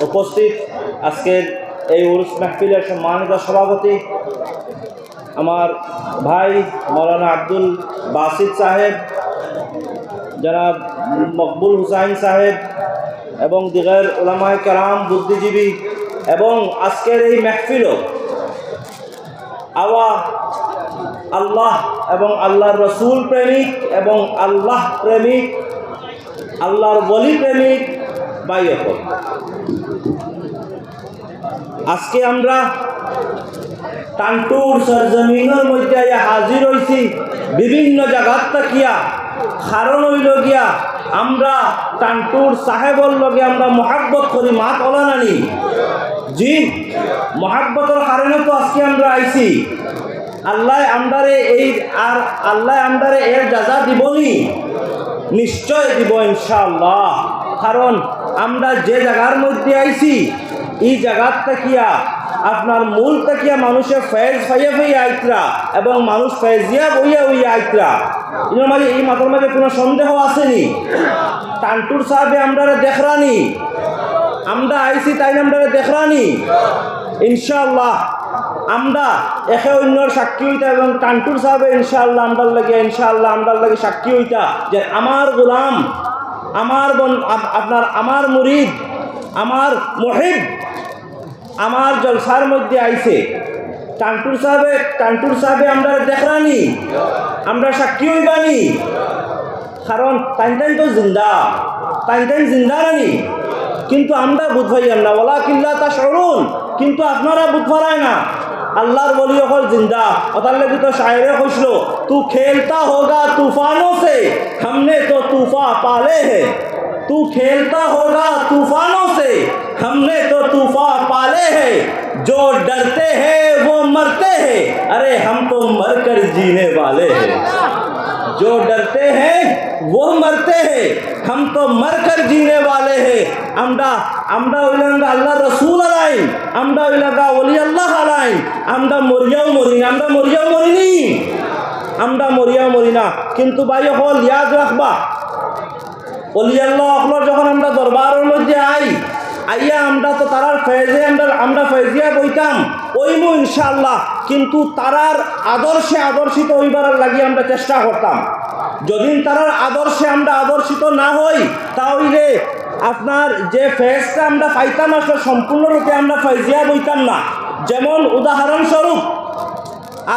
উপস্থিত আজকের এই উরুস মাহফিলের সম্মানিত সভাপতি আমার ভাই মৌলানা আব্দুল বাসিত সাহেব, জনাব মকবুল হুসাইন সাহেব এবং দিগর উলামায়ে কেরাম, বুদ্ধিজীবী এবং আজকের এই মাহফিলও আল্লাহ এবং আল্লাহর রসুল প্রেমিক এবং আল্লাহ প্রেমিক, আল্লাহর ওলি প্রেমিক ভাইসকল, আজকে আমরা টানটুর সরজমিনের মধ্যে হাজির হয়েছি বিভিন্ন জায়গার তাকিয়া। কারণ হইল গিয়া আমরা টানটুর সাহেবর লগে আমরা মহাব্বত করি, মাত ওলানানি জি মহাব্বতের কারণে তো আজকে আমরা আইছি। আল্লাহ আমদারে এর যাজা দিবনি, নিশ্চয় দিব ইনশাআল্লাহ। কারণ আমরা যে জায়গার মধ্যে আইছি এই জায়গার তাকিয়া আপনার মূল তাকিয়া মানুষের ফয়েজ ফাইয়া হইয়া আইতরা এবং মানুষ ফয়েজিয়া বইয়া হইয়া আইতরা। এর মাঝে এই মাথার মাঝে কোনো সন্দেহ আসেনি। টানটুর সাহেবে আমরা দেখরানি, আমরা আইছি তাই আমরা দেখরানি ইনশাআল্লাহ। আমরা একে অন্যর সাক্ষী হইতা এবং টানটুর সাহেবে ইনশাআল্লাহ আমরার লাগে সাক্ষী হইতা যে আমার গোলাম, আমার মুরিদ, আমার মুহিব আমার জলসার মধ্যে আইছে। টানটুর সাহেবে আমরা দেখরানি, আমরা সাক্ষী হইবানি। কারণ টাইন তো জিন্দা, টাইন জিন্দা রানি, কিন্তু আমরা বুধ ভাইয়াম না, ওলা কিল্লা তা সরুন, কিন্তু আপনারা বুধ পারায় না। আল্লাহর বলি হল জিন্দা। ওতার লাগি তো শায়রে কইছিল, তু খেলতা হোগা तूफानों से, हमने तो तूफान पाले हैं। तू खेलता होगा तूफानों से, हमने तो तूफान पाले हैं। जो डरते हैं वो मरते हैं, अरे हम तो मर कर जीने वाले हैं। जो डरते हैं वो मरते हैं, हम तो मर कर जीने वाले हैं। আমরা হইলাম আল্লাহ রসুল আলাইন, আমরা হইলাম ওলি আল্লাহ আলাইন। আমরা মরিয়াও মরি না। কিন্তু ভাই হল ইয়াদ রাখবা, ওলি আল্লাহ যখন আমরা দরবারের মধ্যে আইয়া আমরা তো তারার ফয়েজে আমরা ফয়েজিয়া বইতাম ওইমু ইনশাআল্লাহ, কিন্তু তারার আদর্শে আদর্শিত হইবার লাগি আমরা চেষ্টা করতাম। যদি তারার আদর্শে আমরা আদর্শিত না হই তাহলে আপনার যে ফয়েজটা আমরা পাইতাম আসলে সম্পূর্ণরূপে আমরা ফয়েজিয়া বইতাম না। যেমন উদাহরণস্বরূপ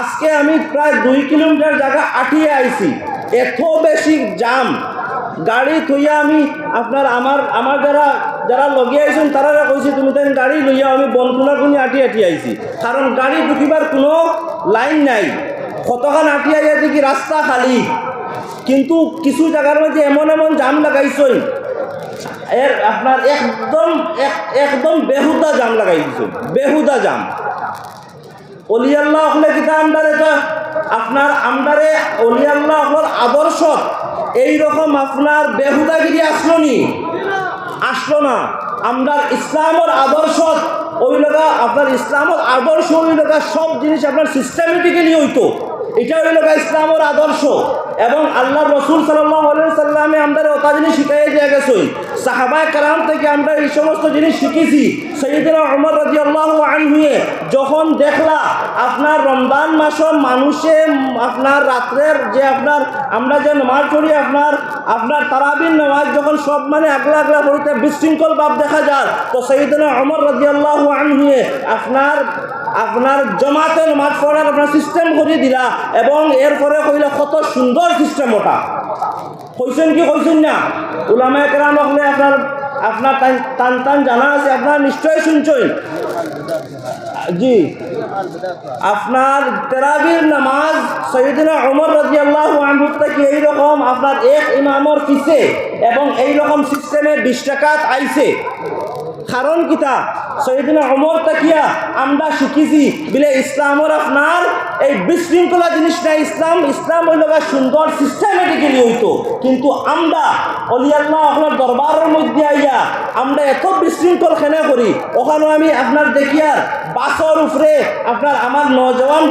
আজকে আমি প্রায় 2 কিলোমিটার জায়গা আটিয়ে আইছি, এত বেশি জাম। গাড়ি থইয়া আমি আমার যারা লগে আইছেন তারা কইছে তুমি তাই গাড়ি লইয়া আমি বনকুনাকুনি আটি আইছি। কারণ গাড়ি ঢুকিবার কোনো লাইন নাই, কতখান আটি আইয়া দেখি রাস্তা খালি, কিন্তু কিছু জায়গার মধ্যে এমন জাম লাগাইছেন এর আপনার একদম বেহুদা জাম লাগাই দিছে, বেহুদা জাম। অলি আল্লাহ হলে কিতা আমদারে অলি আল্লাহ হল আদর্শ এইরকম আপনার বেহুদাগিরি আসলো না। আমরা ইসলামের আদর্শ ওই লগা আপনার ইসলামের আদর্শ ওই লগা সব জিনিস আপনার সিস্টেমেটিক্যালি হইতো, এটা ওই লগা ইসলামের আদর্শ। এবং আল্লাহ রসুল সাল্লাল্লাহু আলাইহি সাল্লামে আমরা ওটা জিনিস শিখাই দিয়ে গেছে। সাহাবায়ে কেরাম থেকে আমরা এই সমস্ত জিনিস শিখেছি। সাইয়েদনা ওমর রাদিয়াল্লাহু আনহু যখন দেখলা আপনার রমজান মাসের মানুষে আপনার রাত্রের যে আমরা যে নামাজ পড়ি আপনার তারাবির নামাজ যখন সব মানে আগলা পড়িতে বিশৃঙ্খল ভাব দেখা যায়, তো সাইয়েদনা ওমর রাদিয়াল্লাহু আনহু আপনার জমাতে নামাজ পড়ার আপনার সিস্টেম করে দিলা এবং এরপরে কইলা কত সুন্দর সিস্টেম ওটা। কইছেন কি কইছেন না? উলামায়ে কেরাম হলে আপনার টান জানা আছে, আপনার নিশ্চয়ই শুনছেন। জি, আপনার তারাবির নামাজ সাইয়েদনা ওমর রাদিয়াল্লাহু আনহু থেকে এইরকম আপনার এক ইমামর পিছে এবং এইরকম সিস্টেমে 20 রাকাত আইছে। কারণ কিতা সাইয়েদনা ওমর তাকিয়া আমরা শিখেছি বলে ইসলামের আপনার এই বিশৃঙ্খলা জিনিস না, ইসলাম হইল সুন্দর সিস্টেমেটিক্যালি হইতো। কিন্তু আমরা অলি আল্লাহ আপনার দরবারের মধ্যে আইয়া আমরা এত বিশৃঙ্খল খেলা করি। ওখানে আমি আপনার দেখিয়ার বাসর উপরে আমার নজওয়ান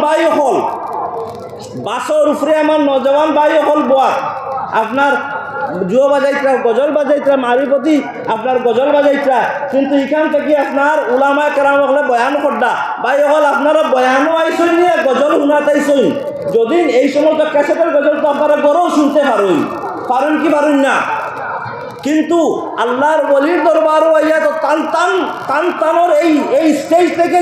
ভাই হল বোয়া আপনার জুয়ো বাজাইতরা, গজল বাজাইতরা, মারিপতি আপনার গজল বাজাইতরা, কিন্তু এখান থেকে আপনার উলামায়ে কেরাম হলে বয়ান করডা ভাই হল আপনারা বয়ানও আইসই নিয়ে গজল শুনাতাইছই। যদি এই সমস্ত ক্যাসেটের গজল তো আপনারা গড়েও শুনতে পারেন কি পারেন না, কিন্তু আল্লাহর ওলির দরবারও আইয়া তো টানোর এই স্টেজ থেকে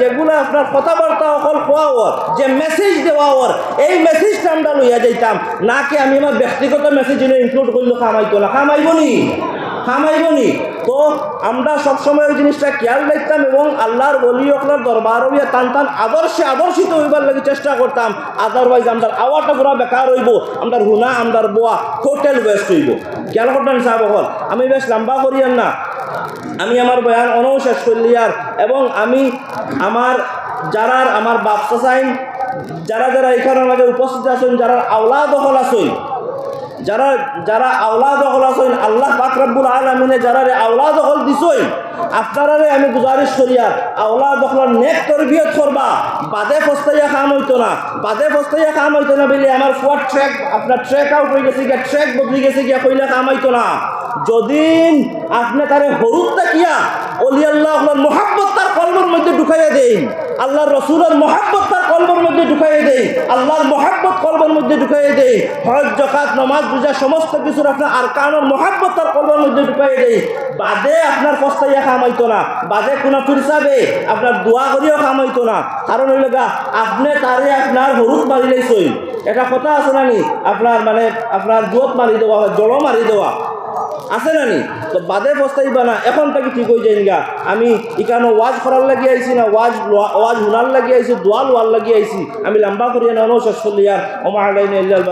যেগুলো আপনার কথাবার্তা অকল খোয়া ওর যে মেসেজ দেওয়া ওর এই মেসেজটা আমরা লইয়া যাইতাম, না কি আমি আমার ব্যক্তিগত মেসেজ ইনক্লুড করলে খামাইতো না, খামাইবনি। তো আমরা সবসময় ওই জিনিসটা খেয়াল রাখতাম এবং আল্লাহর ওলি অকলার দরবারও ইয়া টান আদর্শিত হইবার লাগে চেষ্টা করতাম। আদারওয়াইজ আমরা আওয়াটা পুরা বেকার হইব, আমরা হুনা আমরা বোয়া হোটেল ওয়েস্ট হইব। খেয়াল করতাম সাহেব হল, আমি বেশ লম্বা করিয়ান না, আমি আমার বয়ান অনও শেষ করলি আর, এবং আমি আমার বাপসা চাইন যারা এখানের মাঝে উপস্থিত আছেন, যারা আওলাদ হল আছেন, যারা আওলাদ হল আছেন, আল্লাহ পাক রব্বুল আলামিনে যারা আওলাদ হল দিছই, আপনারা আমি গুজারিশ করিয়া আওলাদ হল নেক তরবিয়ত করবা, বাদে ফস্তাইয়া কাম হইতো না বলে আমার ফুয়ার ট্র্যাক আউট হয়ে গেছে গিয়া, ট্র্যাক বদলি গেছে গিয়া কইলে কাম হইতো না। যদিন আপনি তারে হরুদ তাকিয়া অলি আল্লাহ মোহাব্বত তার কলমের মধ্যে ঢুকাইয়া দেন, আল্লাহর রসুলের মোহাব্বত তার কলমের মধ্যে ঢুকাইয়া দেন, আল্লাহর মোহাব্বত কলমের মধ্যে ঢুকাইয়া দেন, হজ জাকাত নামাজ রোজা সমস্ত কিছুর আপনার আরকানের মোহাব্বত তার কলমের মধ্যে ঢুকাইয়া দেন, বাদে আপনার পস্তাইয়া কাম হইতো না, বাদে কোনো ফিরসাবে আপনার দোয়া করিও কাম হইতো না। কারণ হইল গা আপনি তারে আপনার হরুদ মারি লাইছই, এটা কথা আছে না নি, আপনার জোত মারি দেওয়া হয়, জড়ো মারি দেওয়া আছে না নি, তো বাদে পস্তাইবা না। এখন তাকে ঠিক হয়ে যাই গা, আমি এখানে ওয়াজ করার লাগিয়ে আইছি না, ওয়াজ হুনার লাগিয়ে আইছি, দোয়া লোয়ার লাগিয়ে আইছি, আমি লম্বা করিয়া না শেষ করলি আর ওমা আলাইনা ইল্লাল